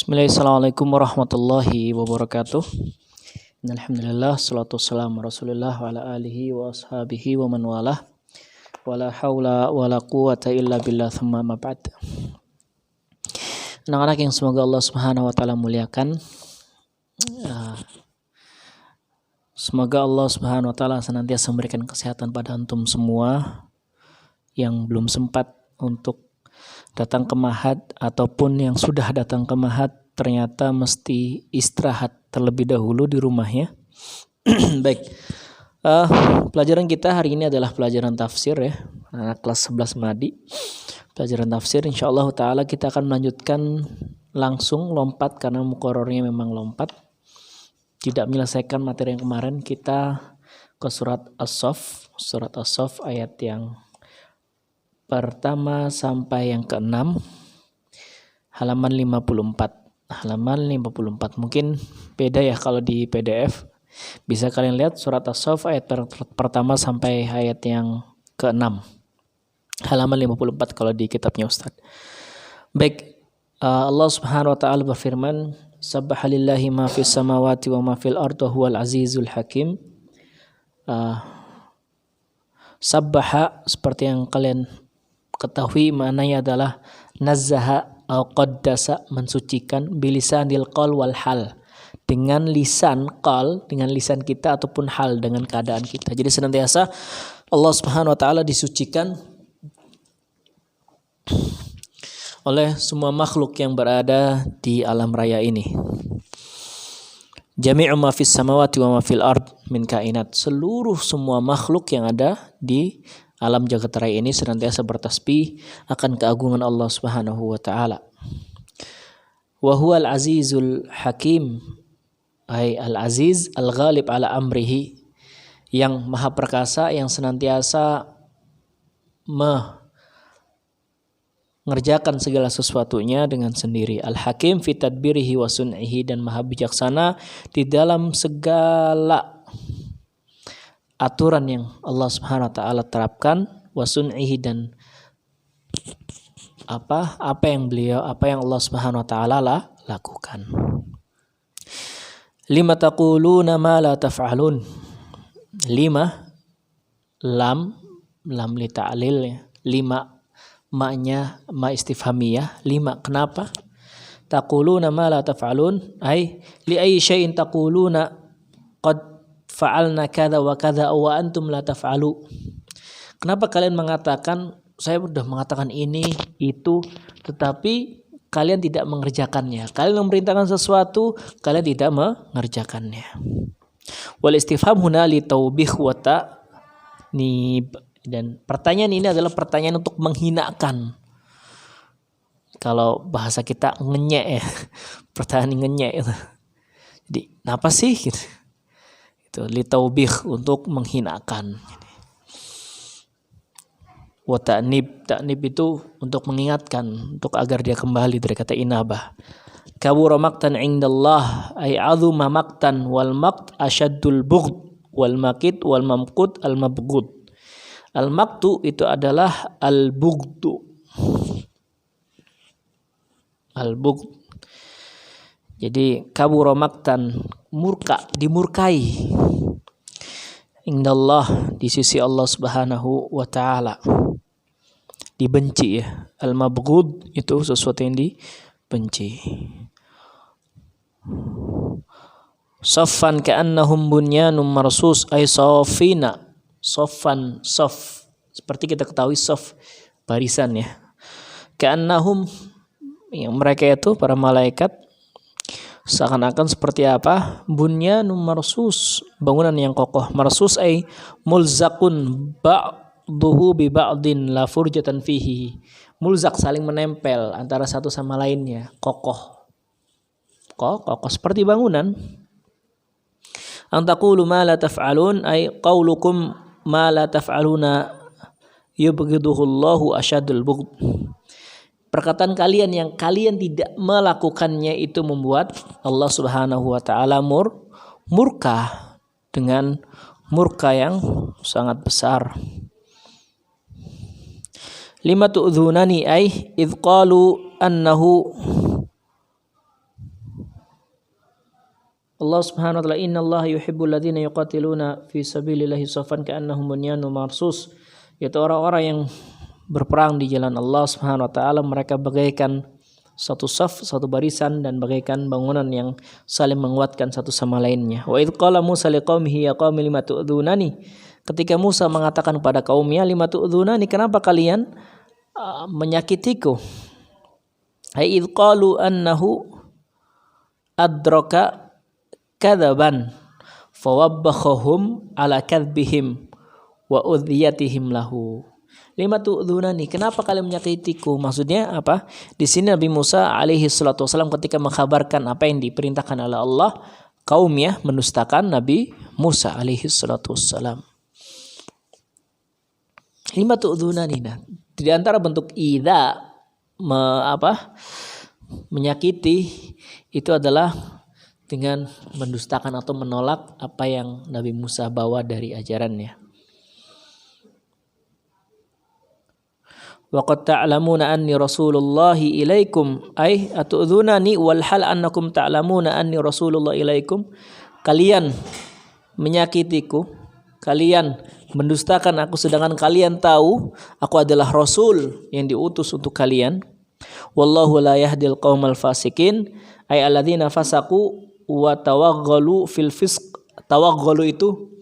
Bismillahirrahmanirrahim. Assalamualaikum warahmatullahi wabarakatuh. Alhamdulillah, salatu wassalamu rasulillah wa ala alihi wa ashabihi wa man walah. Wa la hawla wa la quwata illa billah thumma ma ba'd. Anak-anak yang semoga Allah subhanahu wa ta'ala muliakan, semoga Allah subhanahu wa ta'ala senantiasa memberikan kesehatan pada antum semua yang belum sempat untuk datang ke Mahat ataupun yang sudah datang ke Mahat ternyata mesti istirahat terlebih dahulu di rumahnya. Baik, pelajaran kita hari ini adalah pelajaran tafsir ya, anak kelas 11 Madi. Pelajaran tafsir, insyaallah ta'ala kita akan melanjutkan langsung lompat karena muqarrarnya memang lompat. Tidak menyelesaikan materi yang kemarin, kita ke surat As-Saff ayat yang pertama sampai yang ke-6, halaman 54. Mungkin beda ya kalau di PDF. Bisa kalian lihat surat As-Saff ayat pertama sampai ayat yang ke-6. Halaman 54 kalau di kitabnya Ustaz. Baik, Allah Subhanahu wa taala berfirman, "Subhanallahi ma fis samawati wa ma fil ardi huwal azizul hakim." Sabbaha seperti yang kalian ketahui maknanya adalah nazzaha atau qaddasa, mensucikan, bilisanil qal wal hal, dengan lisan qal, dengan lisan kita ataupun hal, dengan keadaan kita. Jadi senantiasa Allah Subhanahu wa taala disucikan oleh semua makhluk yang berada di alam raya ini. Jami'u ma fis samawati wa ma fil ard min kainat, seluruh semua makhluk yang ada di alam jagat raya ini senantiasa bertasbih akan keagungan Allah Subhanahu wa taala. Wa huwal azizul hakim, ay al-aziz al-ghalib ala amrihi, yang maha perkasa, yang senantiasa mengerjakan segala sesuatunya dengan sendiri. Al-hakim fi tadbirihi wa sun'ihi, dan maha bijaksana di dalam segala aturan yang Allah Subhanahu wa taala terapkan, wa sun'ihi, dan apa yang Allah Subhanahu wa taala lakukan. Lima taquluna ma la taf'alun. Lima, lam li ta'lil ya. Lima maknya ma istifhamiyah. Lima, kenapa? Taquluna ma la taf'alun, ay li ayyi syai'in taquluna qad fa'alna kadza wa kadza wa antum la taf'alu. Kenapa kalian mengatakan, saya sudah mengatakan ini itu, tetapi kalian tidak mengerjakannya. Kalian memerintahkan sesuatu, kalian tidak mengerjakannya. Wal istifham huna li taubih wa ta'nib, dan pertanyaan ini adalah pertanyaan untuk menghinakan. Kalau bahasa kita ngenyek ya, pertanyaan ngenyek itu. Jadi kenapa sih gitu? Itu litaubih, untuk menghinakan. Wa ta'nib itu untuk mengingatkan, untuk agar dia kembali, dari kata inabah. Kabura maqtan 'indallah, ay 'azuma maqtan, wal maqt asyaddul bughd, wal maqit wal mamqut al mabghud. Al maqtu itu adalah al bughdu. Al bughd. Jadi kabura maqtan, murka, dimurkai. Indallah, di sisi Allah Subhanahu wa taala. Dibenci ya. Al-mabghud itu sesuatu yang dibenci. Saffan ka'annahum bunyanun marsus, ay safina. Saffan, saf. Seperti kita ketahui saf, barisan ya. Ka'annahum, yang mereka itu para malaikat seakan-akan seperti apa? Bunyanun marsus, bangunan yang kokoh. Marsus ay mulzaqun ba'duhu bi ba'din la furjatan fihi. Mulzaq, saling menempel antara satu sama lainnya, kokoh seperti bangunan. An taqulu ma la taf'alun, ay qaulukum ma la taf'aluna yubghiduhu Allahu asyadul bughd. Perkataan kalian yang kalian tidak melakukannya itu membuat Allah Subhanahu wa taala murka, dengan murka yang sangat besar. Lima tu'dzunani, ay idh qalu annahu Allah Subhanahu wa taala, innallaha yuhibbul ladzina yuqatiluna fi sabilillahi shaffan ka'annahum bunyanun marsus. Yaitu orang-orang yang berperang di jalan Allah Subhanahu wa taala, mereka bagaikan satu saf, satu barisan, dan bagaikan bangunan yang saling menguatkan satu sama lainnya. Wa idz qala Musa liqaumihi ya qaumi lima tu'dzunani. Ketika Musa mengatakan kepada kaumnya, lima tu'dzunani, kenapa kalian menyakitiku? Ai idz qalu annahu adraka kadzaban fawabbahum ala kadzbihim wa udhiyatihim lahu. Lima tu'dzunani, kenapa kalian menyakitiku? Maksudnya apa? Di sini Nabi Musa alaihi salatu wasallam ketika mengkhabarkan apa yang diperintahkan oleh Allah, kaumnya mendustakan Nabi Musa alaihi salatu wasallam. Lima tu'dzunani, nah, di antara bentuk idza menyakiti itu adalah dengan mendustakan atau menolak apa yang Nabi Musa bawa dari ajarannya. Wa qad ta'lamuna anni rasulullahi ilaikum, ay atu'dzunani wal hal annakum ta'lamuna anni rasulullah ilaikum. Kalian menyakitiku, kalian mendustakan aku sedangkan kalian tahu aku adalah rasul yang diutus untuk kalian. Wallahu la yahdil qaumal fasikin, ay alladzina fasaqu wa tawaghalu fil fisq. Tawaghalu itu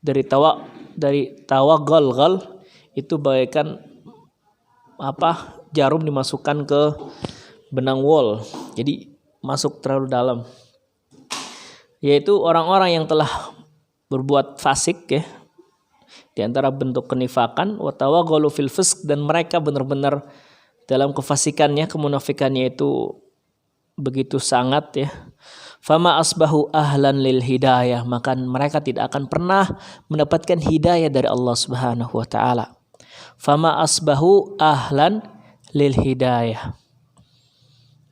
dari tawaggal itu bagaikan jarum dimasukkan ke benang wol, jadi masuk terlalu dalam, yaitu orang-orang yang telah berbuat fasik ya, di antara bentuk kenifakan, wa tawaghalu fil fisq, dan mereka benar-benar dalam kefasikannya, kemunafikannya itu begitu sangat ya. Fama asbahu ahlan lil hidayah, maka mereka tidak akan pernah mendapatkan hidayah dari Allah Subhanahu wa taala. Fama asbahu ahlan lil hidayah,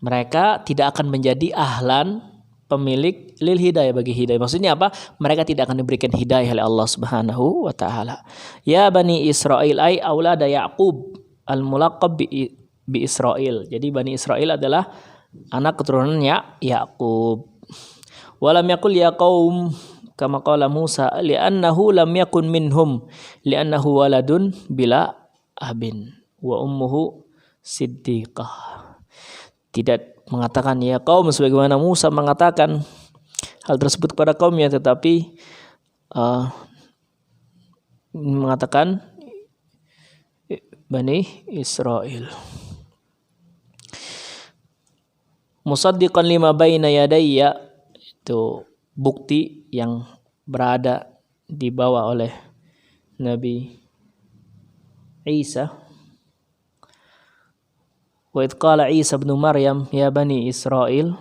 mereka tidak akan menjadi ahlan, pemilik, lil hidayah, bagi hidayah. Maksudnya apa? Mereka tidak akan diberikan hidayah oleh Allah Subhanahu wa taala. Ya bani Israil ay aulada Yaqub al mulaqab bi Israil. Jadi Bani Israil adalah anak keturunan Yaqub. Walam yaqul ya qaum kama qala Musa li'annahu lam yakun minhum li'annahu waladun bila abin wa ummuhu siddiqah. Tidak mengatakan ya qaum sebagaimana Musa mengatakan hal tersebut kepada kaumnya, tetapi mengatakan Bani Israil. Musaddiqan lima baina yadayya, itu bukti yang berada dibawa oleh Nabi Isa. Wa idh qala Isa bin Maryam ya bani Israil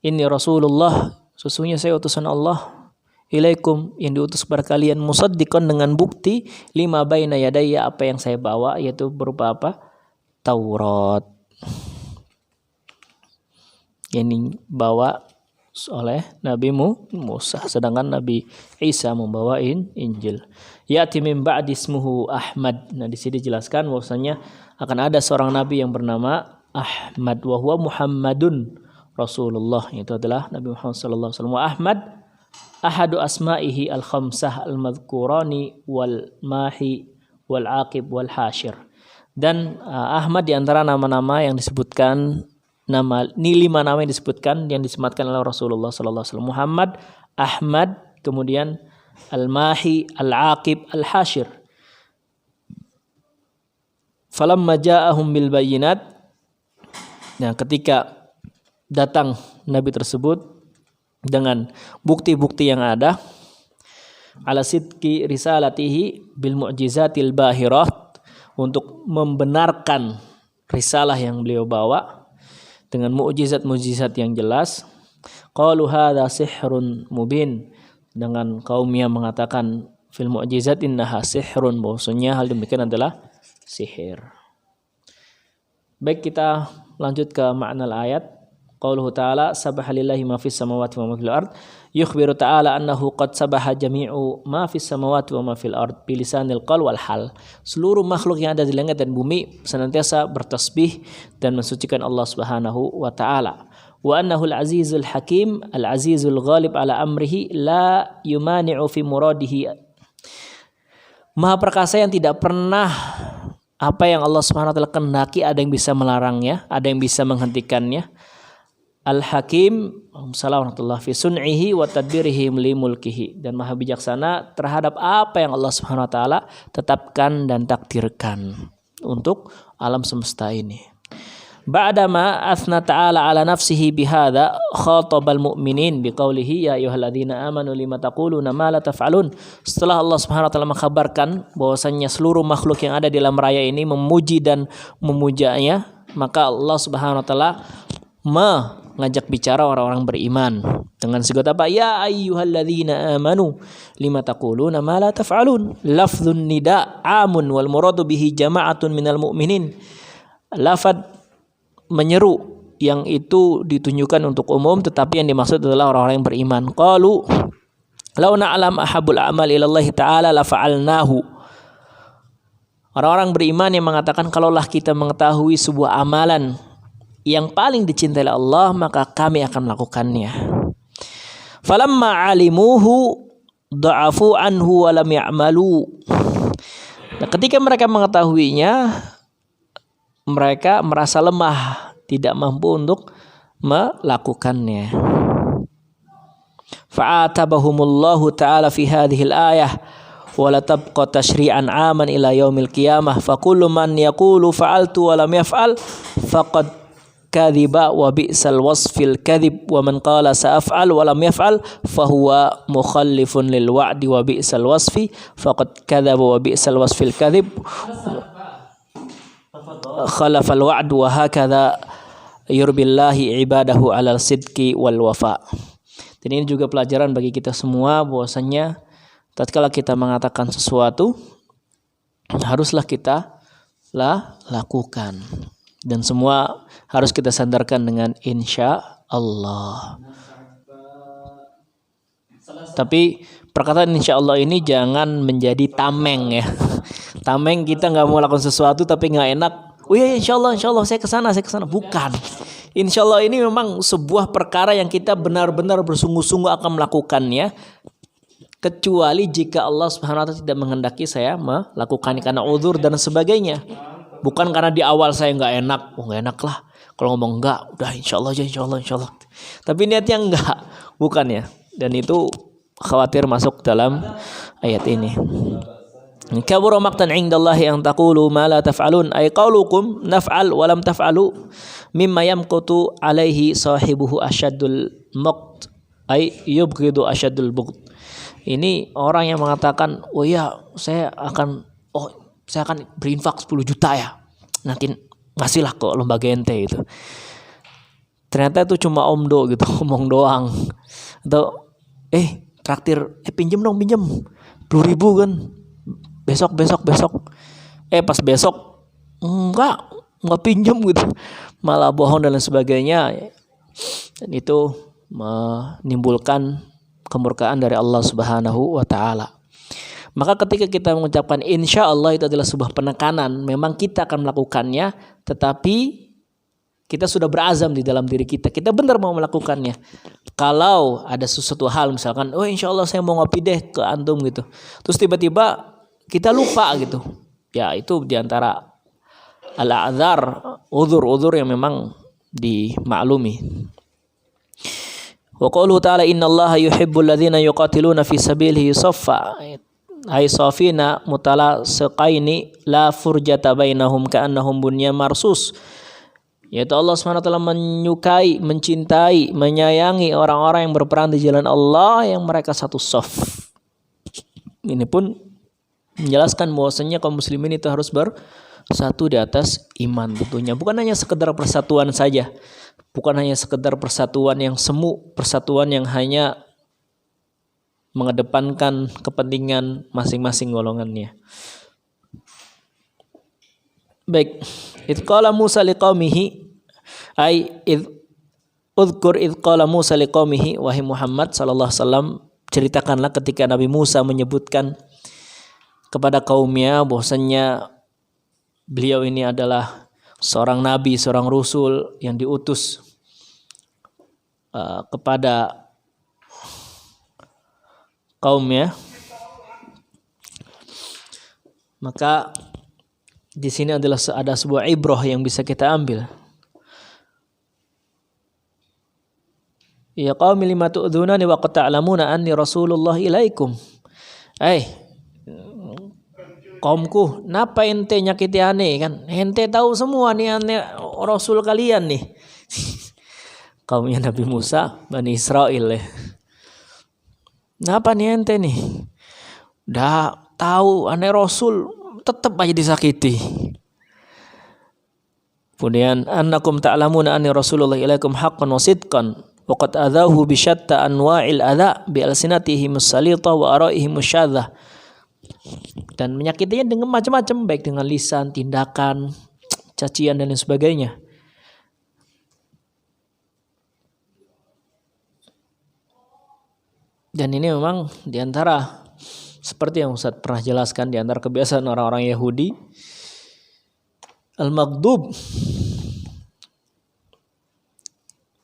inni rasulullah, sesungguhnya saya utusan Allah, ilaikum, yang diutus kepada kalian, musaddiqan, dengan bukti, lima baina yadayya, apa yang saya bawa, yaitu berupa apa? Taurat yang dibawa oleh Nabi Musa, sedangkan Nabi Isa membawa Injil. Ya'ti min ba'di ismuhu Ahmad. Nah, di sini dijelaskan bahwasanya akan ada seorang nabi yang bernama Ahmad, wa huwa Muhammadun Rasulullah, itu adalah Nabi Muhammad sallallahu alaihi wasallam. Wa Ahmad ahadu asma'ihi al-khamsah al-madhkurani wal mahi wal aqib wal hashir. Dan Ahmad di antara nama-nama yang disebutkan, lima nama yang disebutkan yang disematkan oleh Rasulullah sallallahu alaihi wasallam. Muhammad, Ahmad, kemudian Al-Mahi, Al-Aqib, Al-Hashir. Falamma ja'ahum bil bayyinat, nah ketika datang nabi tersebut dengan bukti-bukti yang ada, ala sidqi risalatihi bil mu'jizatil bahirat, untuk membenarkan risalah yang beliau bawa dengan mukjizat-mukjizat yang jelas. Qalu hadza sihrun mubin, dengan kaumnya mengatakan fil mu'jizat innaha sihrun, bahwasanya hal demikian adalah sihir. Baik, kita lanjut ke makna ayat. Qauluhu ta'ala sabaha lillahi ma fis samawati wa ma fil ard, yukhbiru ta'ala annahu qad sabaha jami'u ma fis samawati wa ma fil ard bilisanil qaul wal hal. Seluruh makhluk yang ada di langit dan bumi senantiasa bertasbih dan mensucikan Allah Subhanahu wa taala. wa annahu al-azizul hakim al-azizul ghalib ala amrihi la yumani'u fi muradihi. Maha perkasa yang tidak pernah apa yang Allah Subhanahu wa taala kehendaki ada yang bisa melarangnya, ada yang bisa menghentikannya. Al-Hakim warahmatullahi fi sun'ihi wa tadbirihi li mulkihi, dan maha bijaksana terhadap apa yang Allah Subhanahu wa taala tetapkan dan takdirkan untuk alam semesta ini. Ba'dama athna ta'ala ala nafsihi bihadza khatabal mu'minin biqaulihi ya ayyuhalladzina amanu lima taquluna ma la taf'alun. Setelah Allah Subhanahu wa taala mengkabarkan bahwasanya seluruh makhluk yang ada di alam raya ini memuji dan memujanya, maka Allah Subhanahu wa taala mengajak bicara orang-orang beriman dengan sebutan apa? Ya ayyuhalladzina amanu lima taquluna ma la taf'alun. Lafdzun nida amun wal muradu bihi jama'atun minal mu'minin. Lafaz menyeru yang itu ditunjukkan untuk umum, tetapi yang dimaksud adalah orang-orang yang beriman. Qalu law na'lam ahabul a'mal ila Allah ta'ala la fa'alnahu. Orang-orang beriman yang mengatakan kalaulah kita mengetahui sebuah amalan yang paling dicintai Allah, maka kami akan melakukannya. Falamma 'alimuhu dha'afu anhu wa lam ya'malu. Nah, ketika mereka mengetahuinya, mereka merasa lemah, tidak mampu untuk melakukannya. Fa'atabahumullahu ta'ala fi hadhil ayah wa la tabqa tashri'an 'aman ila yaumil qiyamah fa kullu man yaqulu fa'altu wa lam yaf'al faqad kadhiba wa bi'sal wasfil kadhib wa man qala sa'af'al wa lam yaf'al fa huwa mukhallifun lil wa'di wa bi'sal wasfi faqad kadhaba wa bi'sal wasfil kadhib khalafal wa'd wa hakadha yurbillahi ibadahu alal sidqi wal wafa. Dan ini juga pelajaran bagi kita semua bahwasanya tatkala kita mengatakan sesuatu haruslah kita lakukan, dan semua harus kita sandarkan dengan insya Allah. Tapi perkataan insya Allah ini jangan menjadi tameng ya. Tameng kita nggak mau lakukan sesuatu tapi nggak enak. Oh iya insya Allah saya kesana. Bukan. Insya Allah ini memang sebuah perkara yang kita benar-benar bersungguh-sungguh akan melakukannya. Kecuali jika Allah Subhanahu wa taala tidak menghendaki saya melakukannya karena uzur dan sebagainya. Bukan karena di awal saya nggak enak. Oh nggak enak lah. Kalau ngomong enggak, udah insya Allah aja, insya Allah. Tapi niatnya enggak. Bukan ya. Dan itu khawatir masuk dalam ayat ini. Kabura maqtan 'indallahi an taqulu ma la taf'alun ay qaulukum naf'al wa lam taf'alu mimma yamqutu alaihi sahibuhu asyaddul maqt ay yubghidu asyaddul bughd. Ini orang yang mengatakan, "Oh ya, saya akan berinfak 10 juta ya. Nanti ngasihlah ke lembaga ente itu." Ternyata itu cuma omdo gitu, ngomong doang. Atau traktir, pinjem 10.000 kan. Besok. Pas besok enggak pinjem gitu. Malah bohong dan lain sebagainya. Dan itu menimbulkan kemurkaan dari Allah Subhanahu wa taala. Maka ketika kita mengucapkan insya Allah itu adalah sebuah penekanan. Memang kita akan melakukannya, tetapi kita sudah berazam di dalam diri kita. Kita benar mau melakukannya. Kalau ada sesuatu hal misalkan, insya Allah saya mau ngopi deh ke antum gitu. Terus tiba-tiba kita lupa gitu. Ya itu diantara al-a'dzar, uzur-uzur yang memang dimaklumi. Wa qauluhu ta'ala innallaha yuhibbul ladzina yuqatiluna fi sabilihi saffa ay safina mutalasiqaini la furjata bainahum ka'annahum bunyan marsus. Yaitu Allah SWT menyukai, mencintai, menyayangi orang-orang yang berperang di jalan Allah yang mereka satu saf. Ini pun menjelaskan bahwasanya kaum muslimin itu harus bersatu di atas iman tentunya. Bukan hanya sekedar persatuan saja. Bukan hanya sekedar persatuan yang semu, persatuan yang hanya mengedepankan kepentingan masing-masing golongannya. Baik, idh qala Musa liqaumihi udhkur idh qala Musa liqaumihi, wahai Muhammad sallallahu alaihi wasallam, ceritakanlah ketika Nabi Musa menyebutkan kepada kaumnya bahwasanya beliau ini adalah seorang nabi, seorang rasul yang diutus kepada kaumnya, maka di sini adalah ada sebuah ibrah yang bisa kita ambil. Ya qaumi lima tu'dzunani wa qad ta'lamuna anni rasulullah ilaikum. Kaumku, napa ente nyakiti ane kan? Ente tahu semua nih ane rasul kalian nih. Kaumnya Nabi Musa, Bani Israel ya. Napa nih ente nih? Udah tahu ane rasul, tetap aja disakiti. Kemudian annakum ta'lamuna anni rasulullah ilaikum haqqan wa sidqan wa qad adzahu bi syatta anwa'il adza bi alsinatihim as-salita wa ara'ihim syadzah. Dan menyakitinya dengan macam-macam, baik dengan lisan, tindakan, cacian dan lain sebagainya. Dan ini memang diantara seperti yang Ustaz pernah jelaskan, diantara kebiasaan orang-orang Yahudi, al-maghdub,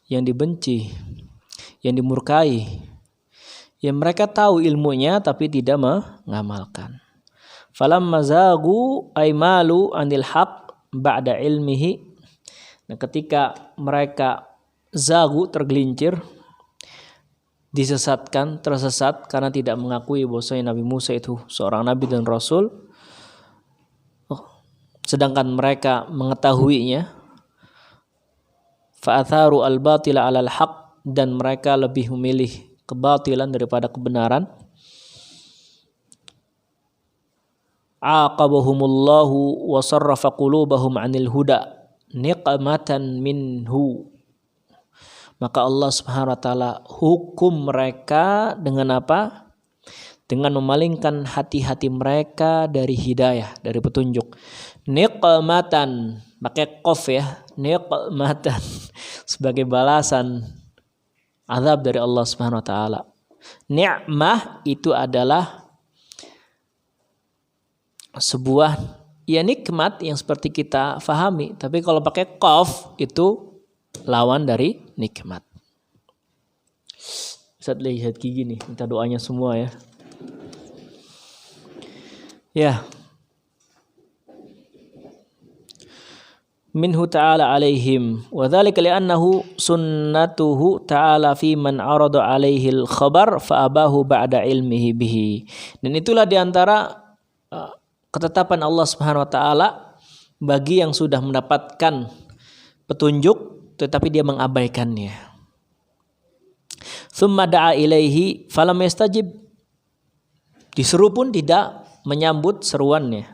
yang dibenci, yang dimurkai, yang mereka tahu ilmunya tapi tidak mengamalkan. Falamma zagu ay malu anil haq ba'da ilmihi. Nah, ketika mereka zagu, tergelincir, disesatkan, tersesat karena tidak mengakui bahwasanya Nabi Musa itu seorang nabi dan rasul, sedangkan mereka mengetahuinya, fa'atharu al-batila 'alal haq, dan mereka lebih memilih kebatilan daripada kebenaran. Aqabahumullahu wa sarrafa qulubahum 'anil huda niqmatan minhu. Maka Allah Subhanahu wa taala hukum mereka dengan apa? Dengan memalingkan hati-hati mereka dari hidayah, dari petunjuk. Niqmatan, pakai qaf ya, niqmatan, sebagai balasan azab dari Allah Subhanahu wa taala. Ni'mah itu adalah sebuah ya nikmat yang seperti kita fahami, tapi kalau pakai qaf itu lawan dari nikmat. Ustaz lihat gini, minta doanya semua ya. Ya. Minhu ta'ala alaihim wa dzalika li'annahu sunnatuhu ta'ala fi man arada alaihi al-khabar fa abahu ba'da ilmihi bihi. Dan itulah diantara ketetapan Allah Subhanahu wa taala bagi yang sudah mendapatkan petunjuk tetapi dia mengabaikannya. Tsumma da'a ilaihi falam yastajib. Diseru pun tidak menyambut seruannya.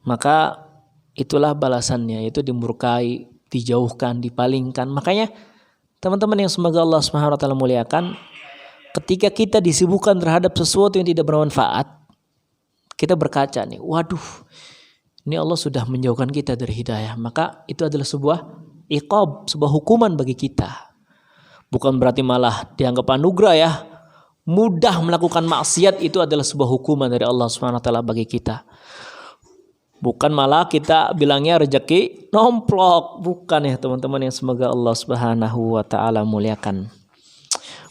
Maka itulah balasannya, yaitu dimurkai, dijauhkan, dipalingkan. Makanya teman-teman yang semoga Allah Subhanahu wa taala muliakan, ketika kita disibukkan terhadap sesuatu yang tidak bermanfaat, kita berkaca nih, waduh, ini Allah sudah menjauhkan kita dari hidayah. Maka itu adalah sebuah iqab, sebuah hukuman bagi kita. Bukan berarti malah dianggap anugerah ya. Mudah melakukan maksiat itu adalah sebuah hukuman dari Allah Subhanahu wa taala bagi kita. Bukan malah kita bilangnya rezeki nomplok, bukan ya teman-teman yang semoga Allah Subhanahu wa taala muliakan.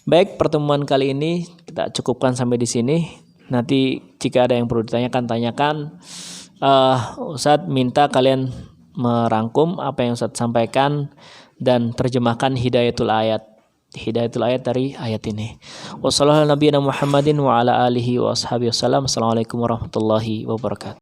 Baik, pertemuan kali ini kita cukupkan sampai di sini. Nanti jika ada yang perlu ditanyakan, tanyakan. Ustadz minta kalian merangkum apa yang Ustadz sampaikan dan terjemahkan hidayatul ayat dari ayat ini. Wassalamualaikum warahmatullahi wabarakatuh.